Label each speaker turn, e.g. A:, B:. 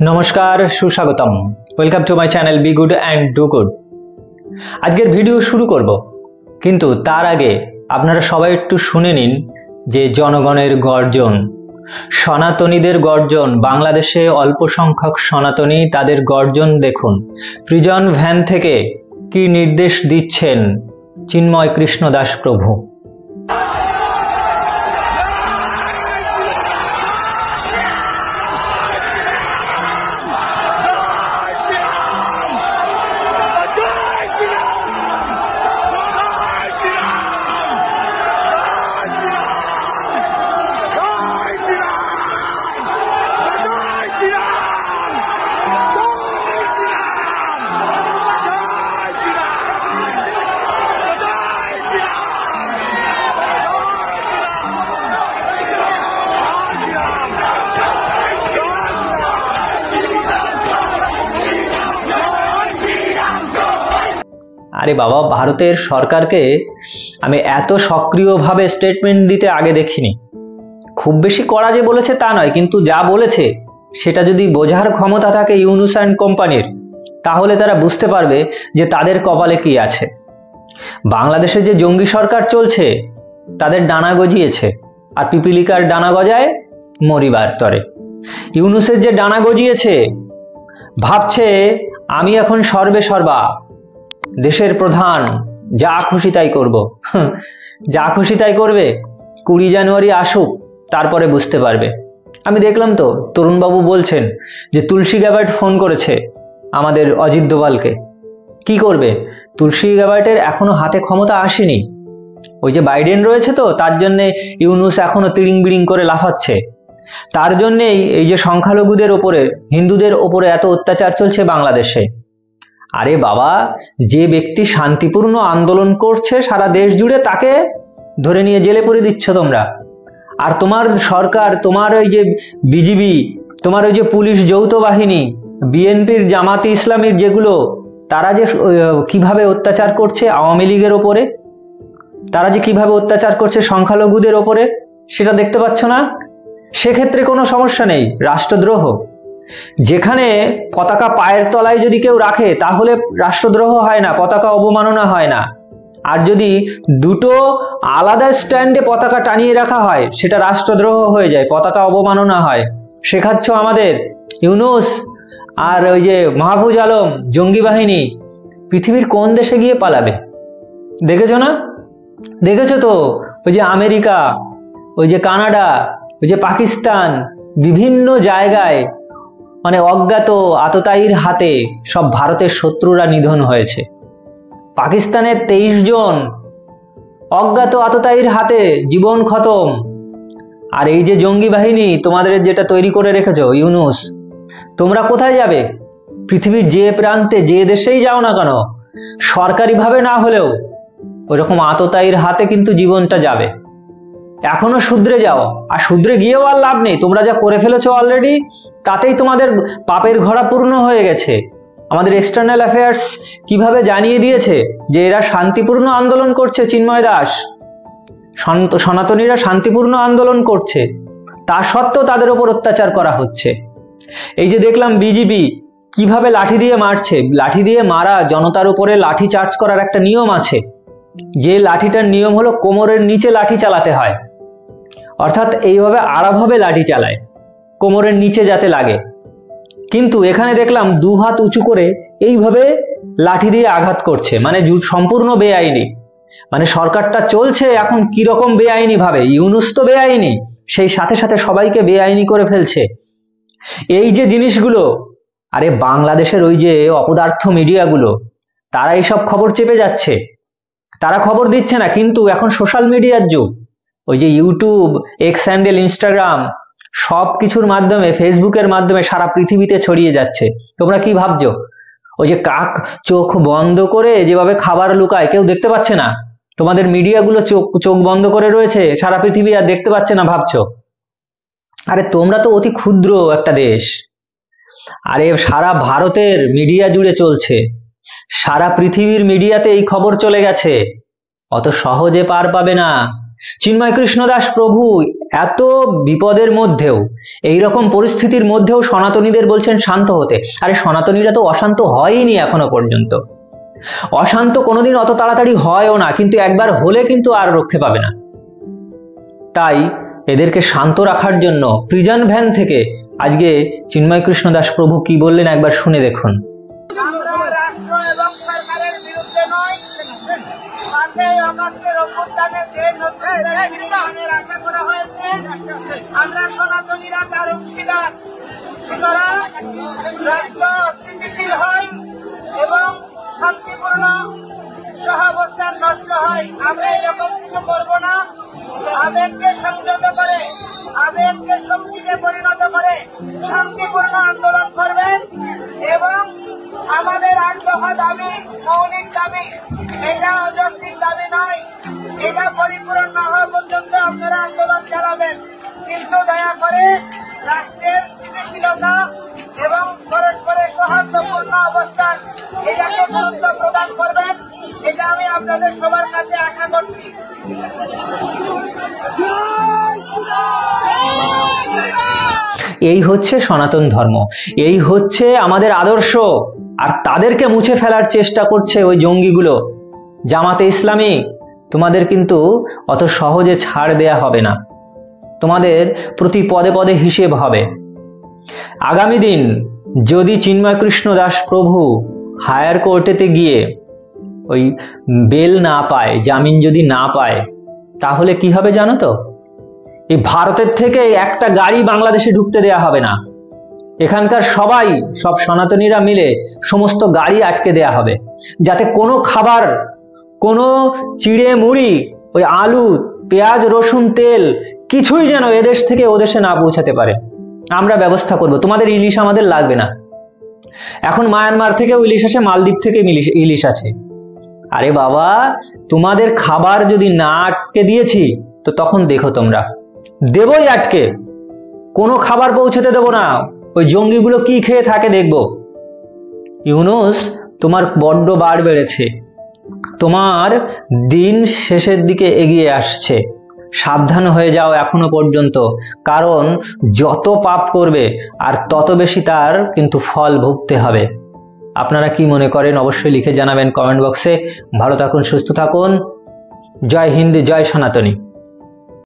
A: নমস্কার, সুস্বাগতম। Welcome to my channel be good and do good. আজকের ভিডিও শুরু করব, কিন্তু তার আগে আপনারা সবাই একটু শুনে নিন যে জনগণের গর্জন, সনাতনীদের গর্জন। বাংলাদেশে অল্প সংখ্যক সনাতনী, তাদের গর্জন দেখুন। প্রিজন ভ্যান থেকে কি নির্দেশ দিচ্ছেন চিন্ময় কৃষ্ণ দাস প্রভু। আরে বাবা, ভারতের সরকারকে আমি এত সক্রিয়ভাবে স্টেটমেন্ট দিতে আগে দেখিনি। খুব বেশি কড়া যে বলেছে তা নয়, কিন্তু যা বলেছে সেটা যদি বোঝার ক্ষমতা থাকে ইউনুস অ্যান্ড কোম্পানির, তাহলে তারা বুঝতে পারবে যে তাদের কপালে কি আছে। বাংলাদেশে যে জঙ্গি সরকার চলছে তাদের ডানা গজিয়েছে, আর পিপিলিকার ডানা গজায় মরিবার তরে। ইউনুসের যে ডানা গজিয়েছে, ভাবছে আমি এখন সর্বে সর্বা, দেশের প্রধান, যা খুশি তাই করব। যা খুশি তাই করবে। 20 জানুয়ারি আসুক, তারপরে বুঝতে পারবে। আমি দেখলাম তো তরুণবাবু বলছেন যে তুলসী গ্যাবার্ট ফোন করেছে আমাদের অজিত দোভালকে। কি করবে? তুলসী গ্যাবার্টের এখনো হাতে ক্ষমতা আসেনি। ওই যে বাইডেন রয়েছে, তো তার জন্য ইউনুস এখনো তিড়িং বিড়িং করে লাফাচ্ছে। তার জন্যেই এই যে সংখ্যালঘুদের ওপরে, হিন্দুদের ওপরে এত অত্যাচার চলছে বাংলাদেশে। আরে বাবা, যে ব্যক্তি শান্তিপূর্ণ আন্দোলন করছে সারা দেশ জুড়ে, তাকে ধরে নিয়ে জেলে পুরে দিচ্ছ তোমরা। আর তোমার সরকার, তোমার ওই যে বিজিবি, তোমার ওই যে পুলিশ যৌথ বাহিনী, বিএনপির, জামাতি ইসলামীর যেগুলো, তারা যে কিভাবে অত্যাচার করছে আওয়ামী লীগের ওপরে, তারা যে কিভাবে অত্যাচার করছে সংখ্যালঘুদের ওপরে, সেটা দেখতে পাচ্ছ না? সেক্ষেত্রে কোনো সমস্যা নেই, রাষ্ট্রদ্রোহ। যেখানে পতাকা পায়ের তলায় যদি কেউ রাখে তাহলে রাষ্ট্রদ্রোহ হয় না, পতাকা অবমাননা হয় না। আর যদি দুটো আলাদা স্ট্যান্ডে পতাকা টানিয়ে রাখা হয়, সেটা রাষ্ট্রদ্রোহ হয়ে যায়, পতাকা অবমাননা হয়। শেখাচ্ছ আমাদের ইউনুস আর ওই যে মাহফুজ আলম, জঙ্গি বাহিনী পৃথিবীর কোন দেশে গিয়ে পালাবে? দেখেছো না? দেখেছো তো ওই যে আমেরিকা, ওই যে কানাডা, ওই যে পাকিস্তান, বিভিন্ন জায়গায় মানে অজ্ঞাত আততায়ীর হাতে সব ভারতের শত্রুরা নিধন হয়েছে। পাকিস্তানের 23 জন অজ্ঞাত আততায়ীর হাতে জীবন খতম। আর এই যে জঙ্গি বাহিনী তোমাদের যেটা তৈরি করে রেখেছো ইউনুস, তোমরা কোথায় যাবে? পৃথিবীর যে প্রান্তে, যে দেশেই যাও না কেন, সরকারিভাবে না হলেও ওইরকম আততায়ীর হাতে কিন্তু জীবনটা যাবে। এখনো শুধরে যাও, আর শুধরে গিয়েও আর লাভ নেই। তোমরা যা করে ফেলেছো অলরেডি, তাতেই তোমাদের পাপের ঘোড়া পূর্ণ হয়ে গেছে। আমাদের এক্সটার্নাল অ্যাফেয়ার্স কিভাবে জানিয়ে দিয়েছে যে এরা শান্তিপূর্ণ আন্দোলন করছে, চিন্ময় দাস, সনাতনীরা শান্তিপূর্ণ আন্দোলন করছে, তা সত্ত্বেও তাদের উপর অত্যাচার করা হচ্ছে। এই যে দেখলাম বিজিবি কিভাবে লাঠি দিয়ে মারছে। লাঠি দিয়ে মারা, জনতার উপরে লাঠি চার্জ করার একটা নিয়ম আছে, যে লাঠিটার নিয়ম হলো কোমরের নিচে লাঠি চালাতে হয়। অর্থাৎ এইভাবে আড়াভাবে লাঠি চালায়, কোমরের নিচে যাতে লাগে। কিন্তু এখানে দেখলাম 2 হাত উঁচু করে এইভাবে লাঠি দিয়ে আঘাত করছে, মানে সম্পূর্ণ বেআইনি। মানে সরকারটা চলছে এখন কিরকম বেআইনি ভাবে। ইউনুস তো বেআইনি, সেই সাথে সাথে সবাইকে বেআইনি করে ফেলছে। এই যে জিনিসগুলো, আরে বাংলাদেশের ওই যে অপদার্থ মিডিয়াগুলো, তারা এইসব খবর চেপে যাচ্ছে, তারা খবর দিচ্ছে না। কিন্তু এখন সোশ্যাল মিডিয়ার যুগ, ওই যে ইউটিউব, এক্স হ্যান্ডেল, ইনস্টাগ্রাম, সব কিছুর মাধ্যমে, ফেসবুকের মাধ্যমে সারা পৃথিবীতে ছড়িয়ে যাচ্ছে। তোমরা কি ভাবছো? ওই যে কাক চোখ বন্ধ করে যেভাবে খাবার লুকায়, কেউ দেখতে পাচ্ছে না? তোমাদের মিডিয়াগুলো চোখ বন্ধ করে রয়েছে, সারা পৃথিবী আর দেখতে পাচ্ছে না ভাবছো? আরে তোমরা তো অতি ক্ষুদ্র একটা দেশ। আরে সারা ভারতের মিডিয়া জুড়ে চলছে, সারা পৃথিবীর মিডিয়াতে এই খবর চলে গেছে। অত সহজে পার পাবে না। চিন্ময় কৃষ্ণ দাস প্রভু এত বিপদের মধ্যেও, এইরকম পরিস্থিতির মধ্যেও সনাতনীদের বলছেন শান্ত হতে। আরে সনাতনীরা তো অশান্ত হয়নি এখনো পর্যন্ত, অশান্ত কোনোদিন অত তাড়াতাড়ি হয়ও না, কিন্তু একবার হলে কিন্তু আর রক্ষে পাবে না। তাই এদেরকে শান্ত রাখার জন্য প্রিজন ভ্যান থেকে আজকে চিন্ময় কৃষ্ণ দাস প্রভু কি বললেন একবার শুনে দেখুন।
B: আমরা রাষ্ট্র এবং সরকারের বিরুদ্ধে নয়, 5ই আগস্টের অভ্যুত্থানের যে নতুনের আশা করা হয়েছে, আমরা সনাতনীরা তার অংশীদার। সুতরাং রাষ্ট্র স্থিতিশীল হয় এবং শান্তিপূর্ণ সহাবস্থান নষ্ট হয়, আমরা এরকম কিছু করব না। আবেগকে সংযত করে, আবেগকে শক্তিতে পরিণত করে শান্তিপূর্ণ আন্দোলন করবেন এবং আমাদের 8 দফা দাবি মৌলিক দাবি, এটা অযৌক্তিক দাবি নয়। এটা পরিপূরণ না হওয়া পর্যন্ত আপনারা আন্দোলন চালাবেন, কিন্তু দয়া করে রাষ্ট্রের স্থিতিশীলতা এবং পরস্পরের সৌহার্দ্যপূর্ণ অবস্থান এটাকে গুরুত্ব প্রদান করবেন। এটা আমি আপনাদের সবার কাছে আশা করছি।
A: এই হচ্ছে সনাতন ধর্ম, এই হচ্ছে আমাদের আদর্শ। আর তাদেরকে মুছে ফেলার চেষ্টা করছে ওই জঙ্গিগুলো, জামাতে ইসলামী। তোমাদের কিন্তু অত সহজে ছাড় দেয়া হবে না, তোমাদের প্রতি পদে পদে হিসেব হবে। আগামী দিন যদি চিন্ময় কৃষ্ণ দাস প্রভু হায়ার কোর্টেতে গিয়ে ওই বেল না পায়, জামিন যদি না পায়, তাহলে কি হবে জানো তো? এই ভারতের থেকে একটা গাড়ি বাংলাদেশে ঢুকতে দেয়া হবে না। এখানকার সবাই, সব সনাতনীরা মিলে সমস্ত গাড়ি আটকে দেয়া হবে, যাতে কোনো খাবার, কোনো চিড়ে মুড়ি, ওই আলু পেঁয়াজ রসুন তেল কিছুই যেন এদেশ থেকে ওদেশে না পৌঁছাতে পারে। আমরা ব্যবস্থা করব, তোমাদের ইলিশ আমাদের লাগবে না। এখন মায়ানমার থেকেও ইলিশ আসে, মালদ্বীপ থেকে ইলিশ আছে। আরে বাবা, তোমাদের খাবার যদি না আটকে দিয়েছি তো তখন দেখো, তোমরা দেবই আটকে, কোনো খাবার পৌঁছতে দেব না। ওই জঙ্গিগুলো কি খেয়ে থাকে দেখবো। ইউনূস, তোমার বড্ড বার বেড়েছে, তোমার দিন শেষের দিকে এগিয়ে আসছে। সাবধান হয়ে যাও এখনো পর্যন্ত, কারণ যত পাপ করবে আর তত বেশি তার কিন্তু ফল ভুগতে হবে। আপনারা কি মনে করেন অবশ্যই লিখে জানাবেন কমেন্ট বক্সে। ভালো থাকুন, সুস্থ থাকুন। জয় হিন্দ, জয় সনাতনী।